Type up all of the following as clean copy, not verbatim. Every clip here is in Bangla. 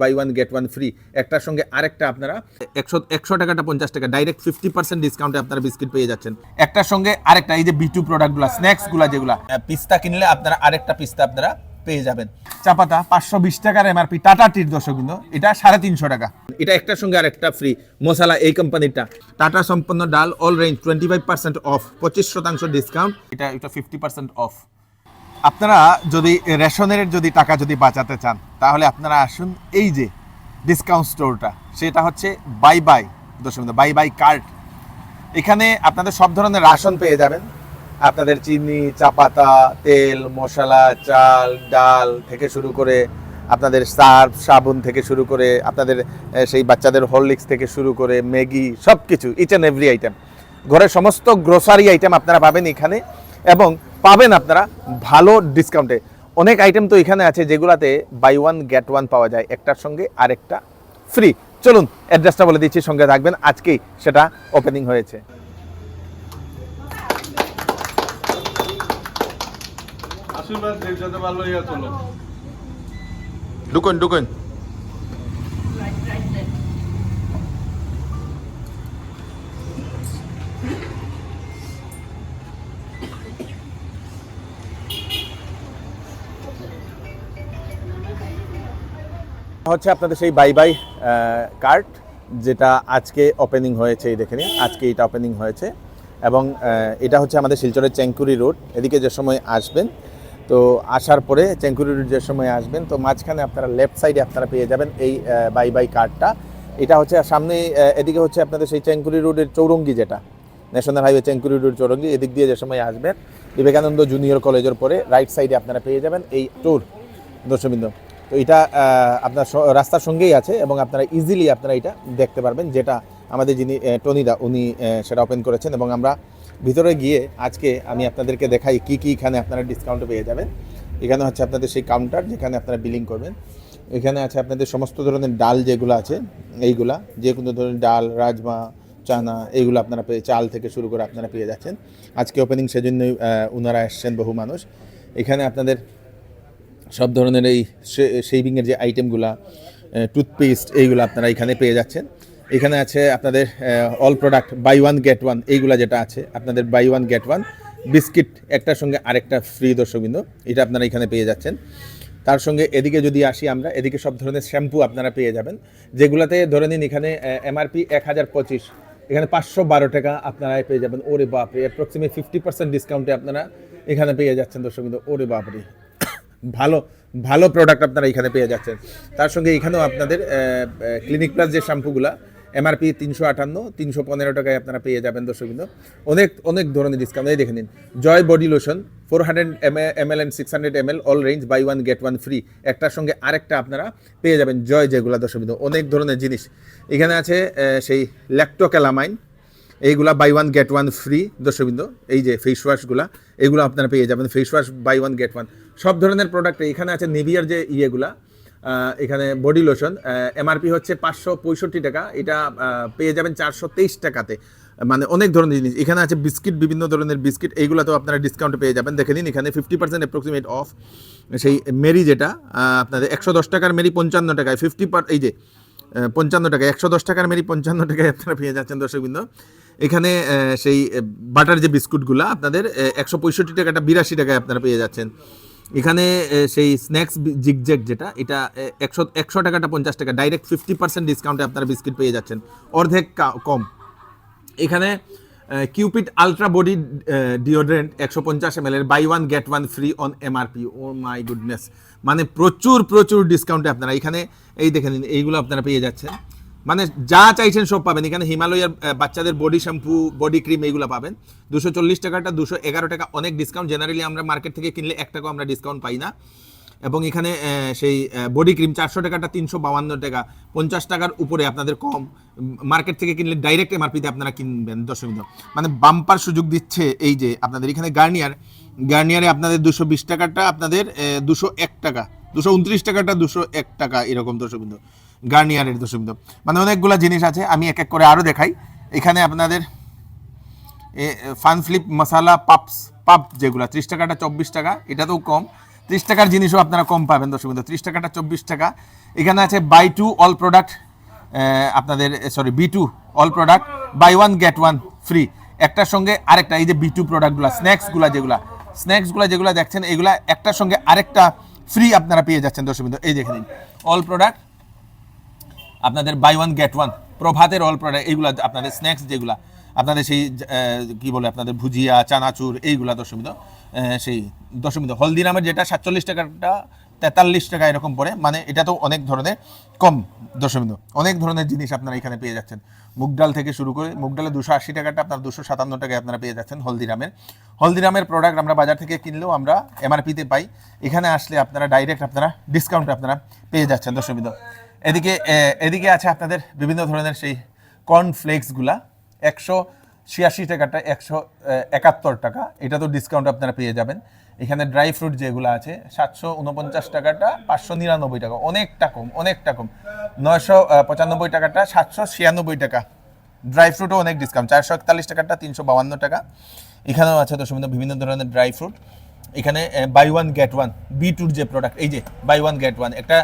By one get one free, একটার সঙ্গে আরেকটা আপনারা 100 টাকাটা 50 টাকা ডাইরেক্ট 50% ডিসকাউন্টে আপনারা বিস্কিট পেয়ে যাচ্ছেন। একটার সঙ্গে আরেকটা, এই যে বিটু প্রোডাক্টগুলো, স্ন্যাক্সগুলো যেগুলো, পিস্তা কিনলে আপনারা আরেকটা পিস্তা আপনারা পেয়ে যাবেন। চা পাতা 520 টাকার এমআরপি, টাটা টির দর্শকবৃন্দ, এটা 350 টাকা, এটা একটার সঙ্গে আরেকটা ফ্রি। মশলা এই কোম্পানিটা টাটা সম্পন্ন ডাল অল রেঞ্জ 25% অফ, 25% ডিসকাউন্ট, এটা 50% অফ। আপনারা যদি রেশনের যদি টাকা যদি বাঁচাতে চান তাহলে আপনারা আসুন এই যে ডিসকাউন্ট স্টোরটা, সেটা হচ্ছে বাই বাই দর্শকবৃন্দ, বাই বাই কার্ট। এখানে আপনাদের সব ধরনের রাশন পেয়ে যাবেন, আপনাদের চিনি, চা পাতা, তেল, মশলা, চাল, ডাল থেকে শুরু করে আপনাদের সার্ফ সাবুন থেকে শুরু করে আপনাদের সেই বাচ্চাদের হরলিক্স থেকে শুরু করে ম্যাগি, সব কিছু ইচ অ্যান্ড এভরি আইটেম, ঘরের সমস্ত গ্রোসারি আইটেম আপনারা পাবেন এখানে, এবং পাবেন আপনারা ভালো ডিসকাউন্টে। অনেক আইটেম তো এখানে আছে যেগুলাতে বাই ওয়ান গেট ওয়ান পাওয়া যায়, একটার সঙ্গে আরেকটা ফ্রি। চলুন অ্যাড্রেসটা বলে দিচ্ছি, সঙ্গে থাকবেন, আজকেই সেটা ওপেনিং হয়েছে। ঢুকুন ঢুকুন। হচ্ছে আপনাদের সেই বাই বাই কার্ট, যেটা আজকে ওপেনিং হয়েছে, এই দেখে নিন, আজকে এটা ওপেনিং হয়েছে। এবং এটা হচ্ছে আমাদের শিলচরের চেঙ্কুরি রোড, এদিকে যে সময় আসবেন, তো আসার পরে চেঙ্কুরি রোড যে সময় আসবেন, তো মাঝখানে আপনারা লেফট সাইডে আপনারা পেয়ে যাবেন এই বাই বাই কার্টটা। এটা হচ্ছে সামনে, এদিকে হচ্ছে আপনাদের সেই চেঙ্কুরি রোডের চৌরঙ্গি, যেটা national highway Chenkuri road Chowringhee, এদিক দিয়ে যে সময় আসবেন বিবেকানন্দ জুনিয়র কলেজের পরে রাইট সাইডে আপনারা পেয়ে যাবেন এই ট্যুর দর্শকবৃন্দ। তো এটা আপনার রাস্তার সঙ্গেই আছে এবং আপনারা ইজিলি আপনারা এটা দেখতে পারবেন, যেটা আমাদের যিনি টনিদা উনি সেটা ওপেন করেছেন। এবং আমরা ভিতরে গিয়ে আজকে আমি আপনাদেরকে দেখাই কি কি এখানে আপনারা ডিসকাউন্টে পেয়ে যাবেন। এখানে হচ্ছে আপনাদের সেই কাউন্টার যেখানে আপনারা বিলিং করবেন, এখানে আছে আপনাদের সমস্ত ধরনের ডাল যেগুলো আছে, এইগুলা যে কোনো ধরনের ডাল, রাজমা, চানা, এইগুলো আপনারা চাল থেকে শুরু করে আপনারা পেয়ে যাচ্ছেন। আজকে ওপেনিং, সেজন্যই ওনারা এসছেন বহু মানুষ। এখানে আপনাদের সব ধরনের এই শেভিংয়ের যে আইটেমগুলা, টুথপেস্ট, এইগুলো আপনারা এখানে পেয়ে যাচ্ছেন। এখানে আছে আপনাদের all product buy one get one, এইগুলা যেটা আছে আপনাদের buy one get one, biscuit একটার সঙ্গে আরেকটা ফ্রি দর্শকবৃন্দ, এটা আপনারা এখানে পেয়ে যাচ্ছেন। তার সঙ্গে এদিকে যদি আসি আমরা, এদিকে সব ধরনের শ্যাম্পু আপনারা পেয়ে যাবেন, যেগুলাতে ধরে নিন এখানে এমআরপি 1025, এখানে 512 টাকা আপনারা পেয়ে যাবেন। ওরে বাপরে, অ্যাপ্রক্সিমেট 50% ডিসকাউন্টে আপনারা এখানে পেয়ে যাচ্ছেন দর্শকবৃন্দ। ওরে বাপরে, ভালো ভালো প্রোডাক্ট আপনারা এখানে পেয়ে যাচ্ছেন। তার সঙ্গে এখানেও আপনাদের ক্লিনিক প্লাস যে শ্যাম্পুগুলা এমআরপি 358, 315 টাকায় আপনারা পেয়ে যাবেন দর্শকবৃন্দ। অনেক অনেক ধরনের ডিসকাউন্ট। এই দেখে নিন, Joy body lotion 400 ml and 600 ml all range buy one get one free, একটার সঙ্গে আরেকটা আপনারা পেয়ে যাবেন। জয় যেগুলো দর্শকবৃন্দ, অনেক ধরনের জিনিস এখানে আছে। সেই ল্যাক্টোক্যালামাইন, এইগুলা buy one get one free দর্শকবৃন্দ। এই যে ফেস ওয়াশগুলা, এগুলো আপনারা পেয়ে যাবেন, face wash buy one get one, সব ধরনের প্রোডাক্ট। এখানে আছে নিভিয়ার যে ইয়েগুলা, এখানে বডি লোশন এমআরপি হচ্ছে 565 টাকা, এটা পেয়ে যাবেন 423 টাকাতে, মানে অনেক ধরনের জিনিস। এখানে আছে বিস্কিট, বিভিন্ন ধরনের বিস্কিট, এইগুলোতেও আপনারা ডিসকাউন্টে পেয়ে যাবেন। দেখে নিন এখানে 50% অ্যাপ্রক্সিমেট অফ। সেই মেরি যেটা আপনাদের 110 টাকার মেরি 55 টাকায়, এই যে 55 টাকা, 110 টাকার মেরি 55 টাকায় আপনারা পেয়ে যাচ্ছেন দর্শকবৃন্দ। এখানে সেই বাটার যে বিস্কুটগুলো আপনাদের 165 টাকাটা 82 টাকায় আপনারা পেয়ে যাচ্ছেন। এখানে সেই স্ন্যাক্স জিগজ্যাগ যেটা, এটা 100 টাকাটা 50 টাকা, ডাইরেক্ট 50% ডিসকাউন্টে আপনারা বিস্কিট পেয়ে যাচ্ছেন, অর্ধেক কম। এখানে Cupid ultra body deodorant 150 ml এর buy one get one free on MRP. Oh my goodness, মানে প্রচুর প্রচুর ডিসকাউন্টে আপনারা এখানে এই দেখে নিন, এইগুলো আপনারা পেয়ে যাচ্ছেন, মানে যা চাইছেন সব পাবেন এখানে। হিমালয়ার বাচ্চাদের বডি শ্যাম্পু, বডি ক্রিম, এইগুলো পাবেন 240 টাকাটা 211 টাকা, অনেক ডিসকাউন্ট। জেনারেলি আমরা মার্কেট থেকে কিনলে 1 টাকাও আমরা ডিসকাউন্ট পাই না। এবং এখানে সেই বডি ক্রিম 400 টাকাটা 352 টাকা, 50 টাকার উপরে আপনাদের কম। মার্কেট থেকে কিনলে ডাইরেক্ট এমআরপিতে আপনারা কিনবেন দর্শকবৃন্দ, মানে বাম্পার সুযোগ দিচ্ছে। এই যে আপনাদের এখানে গার্নিয়ারে আপনাদের 220 টাকাটা আপনাদের 201 টাকা, 229 টাকাটা 201 টাকা, এরকম দর্শকবৃন্দ গার্নিয়ারের দর্শকবৃন্দ। মানে অনেকগুলো জিনিস আছে, আমি এক এক করে আরও দেখাই। এখানে আপনাদের ফান ফ্লিপ মশালা পাপ যেগুলো 30 টাকাটা 24 টাকা, এটাতেও কম। 30 টাকার জিনিসও আপনারা কম পাবেন দর্শক বিন্দু। 30 টাকাটা 24 টাকা। এখানে আছে বাই টু অল প্রোডাক্ট, আপনাদের sorry B2 all product buy one get one free, একটার সঙ্গে আরেকটা। এই যে B2 প্রোডাক্টগুলো, স্ন্যাক্সগুলো যেগুলো দেখছেন, এগুলা একটার সঙ্গে আরেকটা ফ্রি আপনারা পেয়ে যাচ্ছেন দর্শক বিন্দু। এই দেখে নিন, অল প্রোডাক্ট আপনাদের বাই ওয়ান গেট ওয়ান, প্রভাতের অল প্রোডাক্ট, এইগুলা আপনাদের স্ন্যাক্স যেগুলা আপনাদের সেই কি বলে আপনাদের ভুজিয়া, চানাচুর, এইগুলা দর্শক বিন্দু। সেই দর্শক বিন্দু হলদিরামের যেটা 47 টাকাটা 43 টাকা এরকম পড়ে, মানে এটা তো অনেক ধরনের কম দর্শক বিন্দু। অনেক ধরনের জিনিস আপনারা এখানে পেয়ে যাচ্ছেন, মুগ ডাল থেকে শুরু করে, মুগ ডালে 280 টাকাটা আপনার 257 টাকায় আপনারা পেয়ে যাচ্ছেন হলদিরামের প্রোডাক্ট। আমরা বাজার থেকে কিনলেও আমরা MRP-তে পাই, এখানে আসলে আপনারা ডাইরেক্ট আপনারা ডিসকাউন্টে আপনারা পেয়ে যাচ্ছেন দর্শক বিন্দু। এদিকে আছে আপনাদের বিভিন্ন ধরনের সেই কর্নফ্লেক্সগুলা, 186 টাকাটা 171 টাকা, এটা তো ডিসকাউন্ট আপনারা পেয়ে যাবেন। এখানে ড্রাই ফ্রুট যেগুলো আছে 749 টাকাটা 599 টাকা, অনেকটা কম 995 টাকাটা 796 টাকা। ড্রাই ফ্রুটও অনেক ডিসকাউন্ট, 441 টাকাটা 352 টাকা। এখানেও আছে দর্শক বিন্দু বিভিন্ন ধরনের ড্রাই ফ্রুট। এখানে buy one get one B2 যে প্রোডাক্ট, এই যে বাই ওয়ান গেট ওয়ান, একটা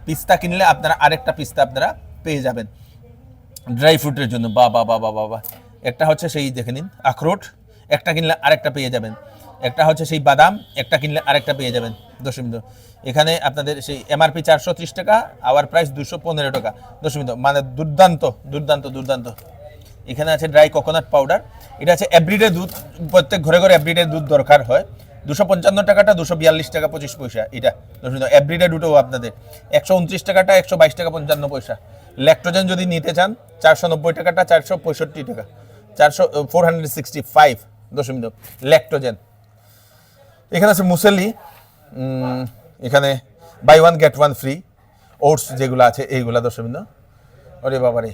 পিস্তা কিনলে আপনারা আরেকটা পিস্তা আপনারা পেয়ে যাবেন ড্রাই ফ্রুটের জন্য। বা একটা হচ্ছে সেই দেখে নিন আখরোট, একটা কিনলে আরেকটা পেয়ে যাবেন। একটা হচ্ছে সেই বাদাম, একটা কিনলে আরেকটা পেয়ে যাবেন দর্শক বিন্দু। এখানে আপনাদের সেই MRP 430 টাকা, আওয়ার প্রাইস 215 টাকা দর্শক বিন্দু, মানে দুর্দান্ত। এখানে আছে ড্রাই কোকোনাট পাউডার, এটা আছে এভরিডে দুধ, প্রত্যেক ঘরে এভরিডে দুধ দরকার হয়। 255 টাকাটা 242 টাকা 25 পয়সা, এটা দর্শক বিন্দু। এভরিডে দুটো আপনাদের 129 টাকাটা 122 টাকা 55 পয়সা। ল্যাকটোজেন যদি নিতে চান 490 টাকাটা 465 টাকা, 465 দর্শক বিন্দু ল্যাকটোজেন। এখানে আছে মুসেলি, এখানে buy one get one free, oats যেগুলো আছে এইগুলা দর্শক বিন্দু। ওরে বাবারে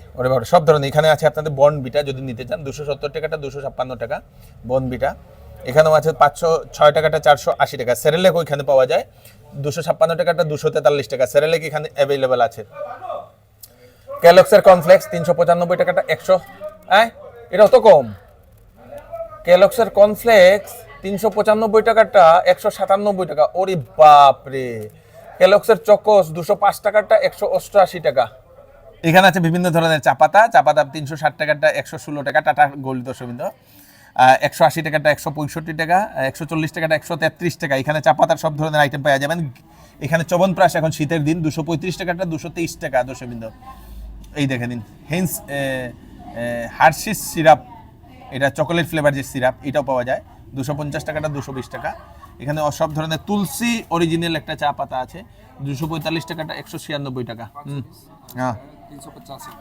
সব ধরনের। এখানে আছে আপনাদের বর্নভিটা যদি নিতে চান 270 টাকাটা 256 টাকা বর্নভিটা। এখানেও আছে 506 টাকাটা 480 টাকা। সেরেলেক ওইখানে পাওয়া যায় 256 টাকাটা 243 টাকা, সেরেলেক এখানে অ্যাভেলেবেল আছে। ক্যালক্সের কর্নফ্লেক্স 395 টাকাটা 100, এটাও তো কম। ক্যালক্সের কর্নফ্লেক্স 395 টাকাটা 197 টাকা, ওরে বাপরে। ক্যালক্সের চকোস 205 টাকাটা 188 টাকা। এখানে আছে বিভিন্ন ধরনের চাপাতা 360 টাকাটা 116 টাকা, টাটা গোল্ড দর্শক বিন্দু। 180 টাকাটা 165 টাকা, 140 টাকাটা 133 টাকা। এখানে চাপাতার সব ধরনের আইটেম পাওয়া যাবেন। এখানে চবনপ্রাশ এখন শীতের দিন 235 টাকাটা 223 টাকা দর্শক বিন্দু। এই দেখে নিন হেন্স হার্শিস সিরাপ, এটা চকোলেট ফ্লেভার যে সিরাপ, এটাও পাওয়া যায় 250 টাকাটা 220 টাকা। এখানে সব ধরনের তুলসী অরিজিনাল একটা চা পাতা আছে 245 টাকাটা 196 টাকা। হ্যাঁ 385।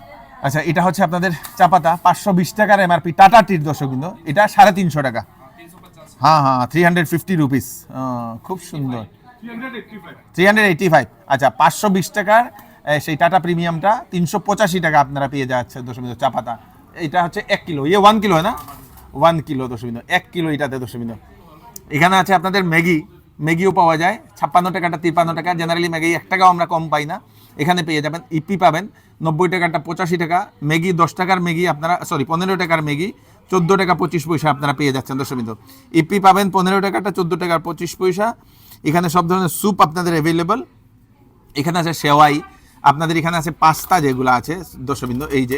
আচ্ছা, এটা হচ্ছে আপনাদের চা পাতা 520 টাকার MRP, টাটা টির দর্শক বিন্দু, এটা 350 টাকা। 385। হ্যাঁ 350 রুপিস, খুব সুন্দর। 385। আচ্ছা, 520 টাকার সেই টাটা প্রিমিয়ামটা 385 টাকা আপনারা পেয়ে যাচ্ছে দর্শক বিন্দু চা পাতা। এটা হচ্ছে 1 কিলো, 1 কিলো হয় না, 1 কিলো দর্শক বিন্দু, 1 কিলো এটাতে দর্শক বিন্দু। এখানে আছে আপনাদের ম্যাগিও পাওয়া যায় 56 টাকাটা 53 টাকা। জেনারেলি ম্যাগি 1 টাকাও আমরা কম পাই না, এখানে পেয়ে যাবেন। ইপি পাবেন 90 টাকাটা 85 টাকা। ম্যাগি 10 টাকার ম্যাগি আপনারা 15 টাকার ম্যাগি 14 টাকা 25 পয়সা আপনারা পেয়ে যাচ্ছেন দর্শক বিন্দু। ইপি পাবেন 15 টাকাটা 14 টাকার 25 পয়সা। এখানে সব ধরনের স্যুপ আপনাদের অ্যাভেলেবল। এখানে আছে সেওয়াই, আপনাদের এখানে আছে পাস্তা যেগুলো আছে দর্শক বিন্দু, এই যে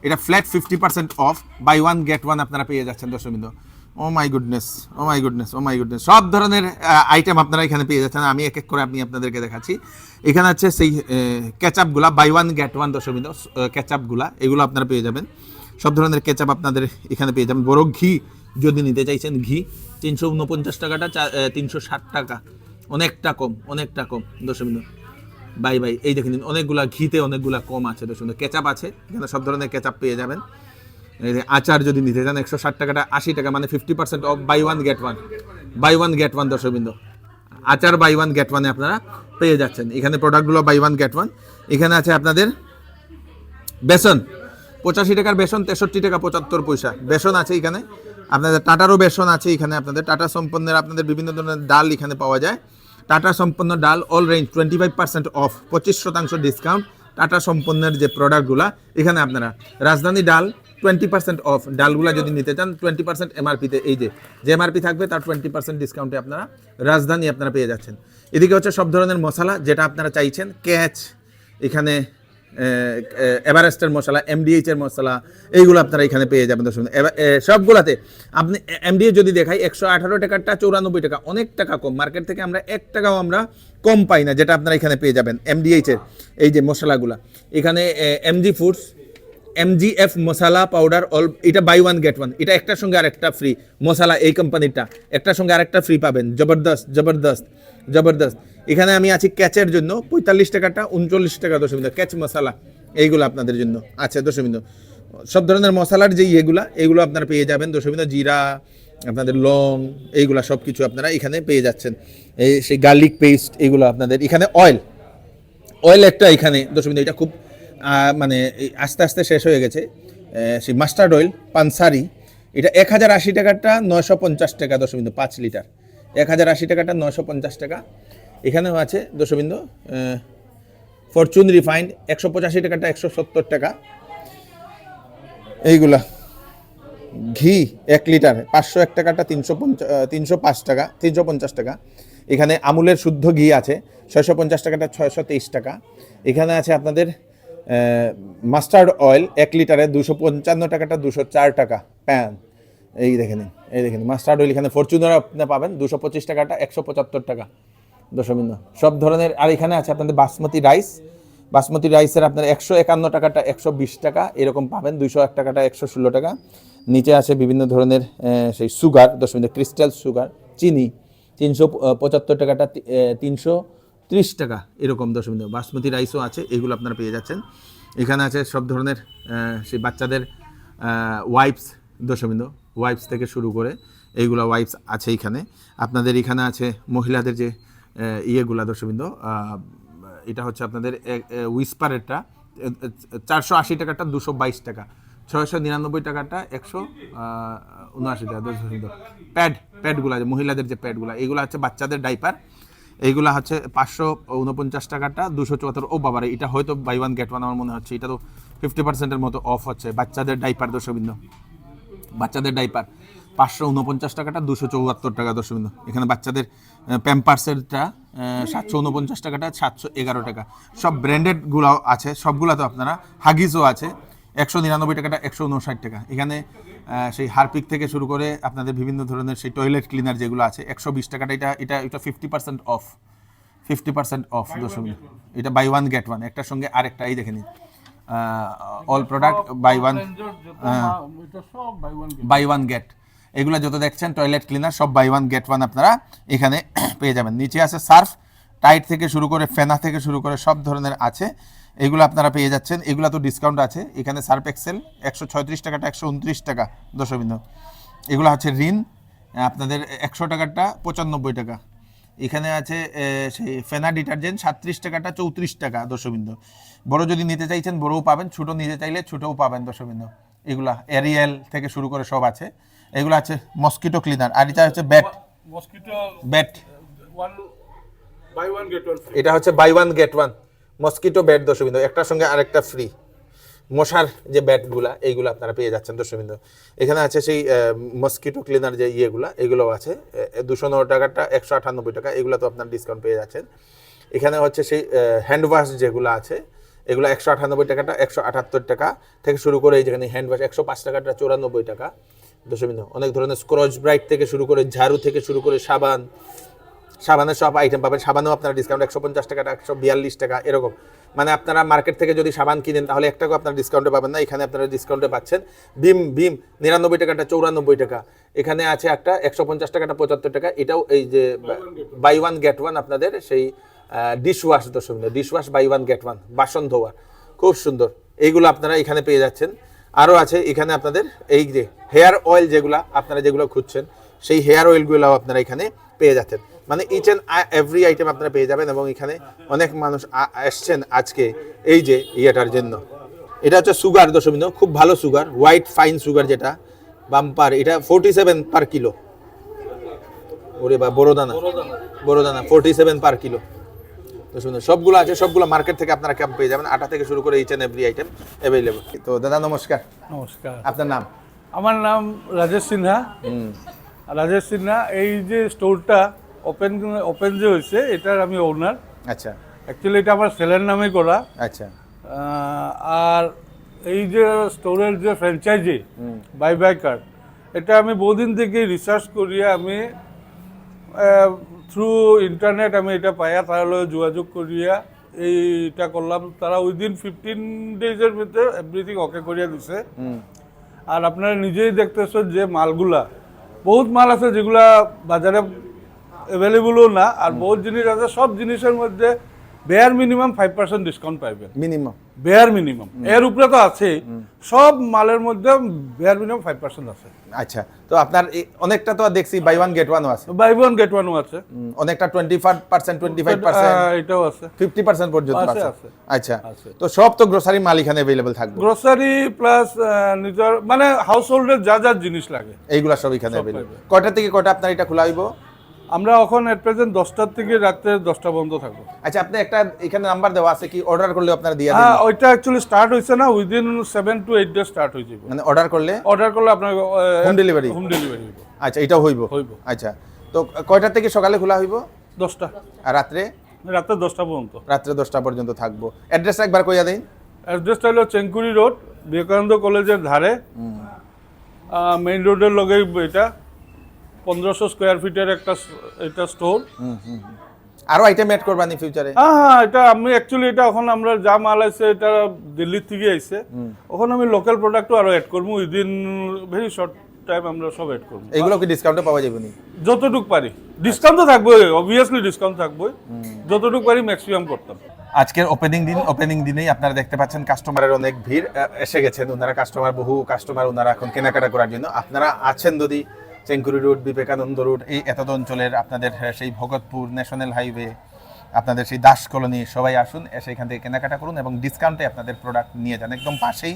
এটা flat 50% off, buy one get one আপনারা পেয়ে যাচ্ছেন দর্শক বিন্দু। ও মাই গুডনেস, সব ধরনের আইটেম আপনারা এখানে পেয়ে যাচ্ছেন। আমি এক এক করে আপনাদেরকে দেখাচ্ছি। এখানে আছে সেই কেচাপগুলা বাই ওয়ান গেট ওয়ান দর্শক বিন্দু, কেচাপগুলা এগুলো আপনারা পেয়ে যাবেন। সব ধরনের কেচাপ আপনাদের এখানে পেয়ে যাবেন। বড় ঘি যদি নিতে চাইছেন, ঘি 349 টাকাটা 360 টাকা, অনেকটা কম দর্শক বিন্দু। বাই এই দেখে নিন, অনেকগুলা ঘিতে অনেকগুলা কম আছে দর্শক বিন্দু। কেচাপ আছে এখানে, সব ধরনের কেচাপ পেয়ে যাবেন। আচার যদি নিতে চান 160 টাকাটা 80 টাকা, মানে 50% off, buy one get one দর্শক বিন্দু। আচার বাই ওয়ান গেট ওয়ানে আপনারা পেয়ে যাচ্ছেন। এখানে প্রোডাক্টগুলো বাই ওয়ান গেট ওয়ান। এখানে আছে আপনাদের বেসন 85 টাকার বেসন 63 টাকা 75 পয়সা বেসন আছে এখানে। আপনাদের টাটারও বেসন আছে এখানে। আপনাদের টাটা সম্পন্নের আপনাদের বিভিন্ন ধরনের ডাল এখানে পাওয়া যায়। টাটা সম্পন্ন ডাল all range 25% off, 25% discount, Tata সম্পন্নের যে প্রোডাক্টগুলা এখানে আপনারা রাজধানী ডাল 20% অফ, ডালগুলা যদি নিতে চান 20% এমআরপিতে, এই যে এমআরপি থাকবে তার 20% ডিসকাউন্টে আপনারা রাজধানী আপনারা পেয়ে যাচ্ছেন। এদিকে হচ্ছে সব ধরনের মশলা যেটা আপনারা চাইছেন, ক্যাচ, এখানে এভারেস্টের মশলা, এমডিএইচ এর মশলা, এইগুলো আপনারা এখানে পেয়ে যাবেন। সবগুলাতে আপনি এমডিএইচ যদি দেখাই 118 টাকাটা 94 টাকা, অনেক টাকা কম, মার্কেট থেকে আমরা 1 টাকাও আমরা কম পাই না, যেটা আপনারা এখানে পেয়ে যাবেন এমডিএইচ এর এই যে মশলাগুলা। এখানে এমজি ফুডস MGF মশলা পাউডার অল, এটা বাই ওয়ান গেট ওয়ান, এটা একটার সঙ্গে আরেকটা ফ্রি মশলা, এই কোম্পানিটা একটার সঙ্গে আরেকটা ফ্রি পাবেন। জবরদস্ত জবরদস্ত জবরদস্ত। এখানে আমি আছি ক্যাচের জন্য 45 টাকাটা 39 টাকা দশমিক, ক্যাচ মশলা এইগুলো আপনাদের জন্য আছে দশমিক। সব ধরনের মশলার যে এগুলো আপনারা পেয়ে যাবেন দশমিক, জিরা, আপনাদের লং, এইগুলা সব কিছু আপনারা এখানে পেয়ে যাচ্ছেন। এই সেই গার্লিক পেস্ট, এগুলো আপনাদের এখানে অয়েল একটা এখানে দশমিক, এটা খুব মানে আস্তে আস্তে শেষ হয়ে গেছে। সেই মাস্টার্ড অয়েল পানসারি, এটা 1080 টাকাটা 950 টাকা দশমিক 5 লিটার, 1080 টাকাটা 950 টাকা। এখানেও আছে দশমিক ফরচুন রিফাইন্ড 185 টাকাটা 170 টাকা। এইগুলা ঘি 1 লিটার 501 টাকাটা 305 টাকা 350 টাকা। এখানে আমুলের শুদ্ধ ঘি আছে 650 টাকাটা 623 টাকা। এখানে আছে আপনাদের মাস্টার্ড অয়েল 1 লিটারে 255 টাকাটা 204 টাকা প্যান। এই দেখে নিন, এই দেখেন মাস্টার্ড অয়েল এখানে ফরচুনার আপনি পাবেন 225 টাকাটা 175 টাকা দশমিক। সব ধরনের। আর এখানে আছে আপনাদের বাসমতি রাইসের আপনার 151 টাকাটা 120 টাকা এরকম পাবেন, 201 টাকাটা 116 টাকা। নিচে আছে বিভিন্ন ধরনের সেই সুগার দশমিক, ক্রিস্টাল সুগার, চিনি 375 টাকাটা 330 টাকা এরকম দশমিক। বাসমতি রাইসও আছে, এগুলো আপনারা পেয়ে যাচ্ছেন। এখানে আছে সব ধরনের সেই বাচ্চাদের ওয়াইপস দশমিক, ওয়াইপস থেকে শুরু করে এইগুলো ওয়াইপস আছে এখানে আপনাদের। এখানে আছে মহিলাদের যে ইয়েগুলা দশমিক, এটা হচ্ছে আপনাদের উইসপারেরটা 480 টাকাটা 222 টাকা, 699 টাকাটা 179 টাকা দশমিক। প্যাডগুলো আছে মহিলাদের যে প্যাডগুলো, এইগুলো হচ্ছে বাচ্চাদের ডাইপার, এইগুলো হচ্ছে 549 টাকাটা 274। ও বাবারে, এটা হয়তো বাই ওয়ান গেট ওয়ান আমার মনে হচ্ছে, এটা তো 50%-এর মতো অফ হচ্ছে। বাচ্চাদের ডাইপার দশমিক, বাচ্চাদের ডাইপার 549 টাকাটা 274 টাকা দশমিক। এখানে বাচ্চাদের প্যাম্পার্সেরটা 749 টাকাটা 711 টাকা। সব ব্র্যান্ডেডগুলো আছে, সবগুলো তো আপনারা। হাগিসও আছে 199 টাকাটা 159 টাকা। এখানে সেই হারপিক থেকে শুরু করে আপনাদের বিভিন্ন ধরনের সেই টয়লেট ক্লিনার যেগুলো আছে 120 টাকাটা, এটা 50% অফ, 50% অফ দশমিক। এটা বাই ওয়ান গেট ওয়ান, একটার সঙ্গে আরেকটা। এই দেখে নিন all product buy one get, এগুলো যত দেখছেন টয়লেট ক্লিনার সব বাই ওয়ান গেট ওয়ান আপনারা এখানে পেয়ে যাবেন। নিচে আছে সার্ফ, টাইট থেকে শুরু করে ফেনা থেকে শুরু করে সব ধরনের আছে, এগুলো আপনারা পেয়ে যাচ্ছেন। এগুলো তো ডিসকাউন্ট আছে। এখানে সার্ফ এক্সেল 136 টাকাটা 129 টাকা দশমিক। এগুলো হচ্ছে রিন আপনাদের 100 টাকাটা 95 টাকা। এখানে আছে সেই ফেনা ডিটারজেন্ট 37 টাকাটা 34 টাকা দশমিক। বড় যদি নিতে চাইছেন বড়ও পাবেন, ছোটো নিতে চাইলে ছোটোও পাবেন দশমিক। এগুলা এরিয়েল থেকে শুরু করে সব আছে। এগুলো আছে মসকিটো ক্লিনার। আর এটা হচ্ছে ব্যাট, এটা হচ্ছে buy one get one mosquito bat দশমিক, একটার সঙ্গে আরেকটা ফ্রি। মশার যে ব্যাটগুলা এইগুলো আপনারা পেয়ে যাচ্ছেন দশমিক। এখানে আছে সেই মসকিটো ক্লিনার যে ইয়েগুলা, এগুলোও আছে 209 টাকাটা 198 টাকা, এগুলো তো আপনার ডিসকাউন্ট পেয়ে যাচ্ছেন। এখানে হচ্ছে সেই হ্যান্ড ওয়াশ যেগুলো আছে, এগুলো 198 টাকাটা 178 টাকা থেকে শুরু করে। এই যেখানে হ্যান্ড ওয়াশ 105 টাকাটা 94 টাকা দশমিক। অনেক ধরনের স্ক্রচ ব্রাইট থেকে শুরু করে, ঝাড়ু থেকে শুরু করে সাবানের সব আইটেম পাবেন। সাবানও আপনারা ডিসকাউন্ট 150 টাকাটা 142 টাকা এরকম। মানে আপনারা মার্কেট থেকে যদি সাবান কিনেন তাহলে 1 টাকাও আপনারা ডিসকাউন্টে পাবেন না, এখানে আপনারা ডিসকাউন্টে পাচ্ছেন। ভীম 99 টাকাটা 94 টাকা। এখানে আছে একটা 150 টাকাটা 75 টাকা। এটাও এই যে বাই ওয়ান গেট ওয়ান আপনাদের সেই ডিশওয়াশ দশমিক, dishwash buy one get one, বাসন ধোয়া খুব সুন্দর, এইগুলো আপনারা এখানে পেয়ে যাচ্ছেন। আরও আছে এখানে আপনাদের এই যে হেয়ার অয়েল যেগুলো আপনারা যেগুলো খুঁজছেন, সেই হেয়ার অয়েলগুলো আপনারা এখানে পেয়ে যাচ্ছেন। মানে ইচ অ্যান্ড এভরি আইটেম আপনারা পেয়ে যাবেন। এবং এখানে অনেক মানুষ আসছেন আজকে এই যে ইয়েটার জন্য। এটা হচ্ছে সুগার দশমিক, খুব ভালো সুগার, হোয়াইট ফাইন সুগার যেটা বাম্পার, এটা 47 পার কিলো। ওরে বা বড় দানা 47 পার কিলো তো সুন্দর, সবগুলো আছে, সবগুলো মার্কেট থেকে আপনারা ক্যাম্প পেয়ে যাবেন, আটা থেকে শুরু করে each and every item available. তো দাদা নমস্কার, নমস্কার, আপনার নাম? আমার নাম রাজেশ সিনহা। রাজেশ সিনহা, এই যে স্টোরটা ওপেন যে হয়েছে এটার আমি ওনার। আচ্ছা অ্যাকচুয়ালি এটা আমার ছেলের নামে করা। আচ্ছা আর এই যে স্টোরের যে ফ্র্যাঞ্চাইজি বাই কার্ড, এটা আমি বহুদিন থেকে রিসার্চ করিয়া আমি থ্রু ইন্টারনেট আমি এটা পাইয়া তার লগে যোগাযোগ করিয়া এইটা করলাম। তারা উইদিন 15 ডেজের ভিতরে এভরিথিং ওকে করিয়া দিছে। আর আপনারা নিজেই দেখতেছেন যে মালগুলা, বহুত মাল আছে যেগুলা বাজারে অ্যাভেলেবলও না, আর বহুত জিনিস আছে, সব জিনিসের মধ্যে বেয়ার মিনিমাম 5% ডিসকাউন্ট পাইবেন। মিনিমাম বেয়ার মিনিমাম, এর উপরে তো আছে, সব মালের মধ্যে বেয়ার মিনিমাম 5% আছে। আচ্ছা, তো আপনার অনেকটা তো দেখছি বাই ওয়ান গেট ওয়ানও আছে, বাই ওয়ান গেট ওয়ানও আছে, অনেকটা 25%, 25%, এটাও আছে, 50% পর্যন্ত আছে, আছে। আছে। আচ্ছা, আছে। তো সব তো গ্রোসারি মাল এখানে अवेलेबल থাকবে, গ্রোসারি প্লাস নিজের মানে হাউস হোল্ডের যা যা জিনিস লাগে এইগুলা সব এখানে সব अवेलेबल। পাইবে। কয়টা থেকে কয়টা আপনার এটা খোলা হইব? আমরা এখন এট প্রেজেন্ট 10টার থেকে রাতে 10টা পর্যন্ত থাকবো। আচ্ছা, আপনি একটা এখানে নাম্বার দেওয়া আছে কি, অর্ডার করলে আপনারা দিয়ে দিন? হ্যাঁ, ওইটা অ্যাকচুয়ালি স্টার্ট হয়েছে না, উইদিন 7 to 8 ডেজ স্টার্ট হয়ে যাবে। মানে অর্ডার করলে অর্ডার করলে আপনার হোম ডেলিভারি? হোম ডেলিভারি হইব। আচ্ছা, এটাও হইব? হইব। আচ্ছা, তো কয়টা থেকে সকালে খোলা হইব? 10টা, আর রাত্রে? রাতে 10টা পর্যন্ত। রাত্রে 10টা পর্যন্ত থাকবো। অ্যাড্রেস একবার কইয়া দেন। অ্যাড্রেসটা হলো চেঙ্কুরি রোড, বিবেকানন্দ কলেজের ধারে, মেইন রোডের লগে। এটা 1500 স্কোয়ার ফিটের একটা এটা স্টোর। আরো আইটেম অ্যাড করবা নি ফিউচারে? হ্যাঁ, এটা আমি অ্যাকচুয়ালি এটা এখন আমরা যা মাল আছে এটা দিল্লি থেকে আইছে, ওখানে আমি লোকাল প্রোডাক্টও আরো অ্যাড করবো উইদিন ভেরি শর্ট টাইম। আমরা সব অ্যাড করবো, এগুলো কি ডিসকাউন্টে পাওয়া যাবে নি? যতটুকু পারি। ডিসকাউন্ট তো থাকবে, অবভিয়াসলি ডিসকাউন্ট থাকবে, যতটুকু পারি ম্যাক্সিমাম করতাম। আজকের ওপেনিং দিনেই আপনারা দেখতে পাচ্ছেন কাস্টমারের অনেক ভিড় এসে গেছেন, ওনারা বহু কাস্টমার ওনারা এখন কেনাকাটা করার জন্য। আপনারা আছেন যদি চেঙ্কুরি রোড, বিবেকানন্দ রোড, এই এতদ অঞ্চলের, আপনাদের সেই ভগতপুর ন্যাশনাল হাইওয়ে, আপনাদের সেই দাস কলোনি, সবাই আসুন, এসে এখান থেকে কেনাকাটা করুন এবং ডিসকাউন্টে আপনাদের প্রোডাক্ট নিয়ে যান। একদম পাশেই,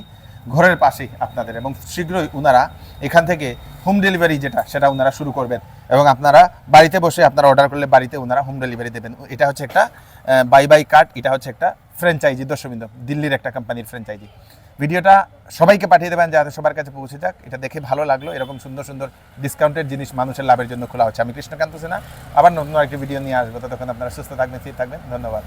ঘরের পাশেই আপনাদের, এবং শীঘ্রই ওনারা এখান থেকে হোম ডেলিভারি সেটা ওনারা শুরু করবেন, এবং আপনারা বাড়িতে বসে আপনারা অর্ডার করলে বাড়িতে ওনারা হোম ডেলিভারি দেবেন। এটা হচ্ছে একটা বাই কার্ড, এটা হচ্ছে একটা ফ্র্যাঞ্চাইজি, দর্শকবৃন্দ, দিল্লির একটা কোম্পানির ফ্র্যাঞ্চাইজি। ভিডিওটা সবাইকে পাঠিয়ে দেবেন যাতে সবার কাছে পৌঁছে যাক। এটা দেখে ভালো লাগলো, এরকম সুন্দর সুন্দর ডিসকাউন্টের জিনিস মানুষের লাভের জন্য খোলা হচ্ছে। আমি কৃষ্ণকান্ত সিনহা, আবার নতুন আরেকটি ভিডিও নিয়ে আসবো। ততক্ষণ আপনারা সুস্থ থাকবেন, ফিট থাকবেন। ধন্যবাদ।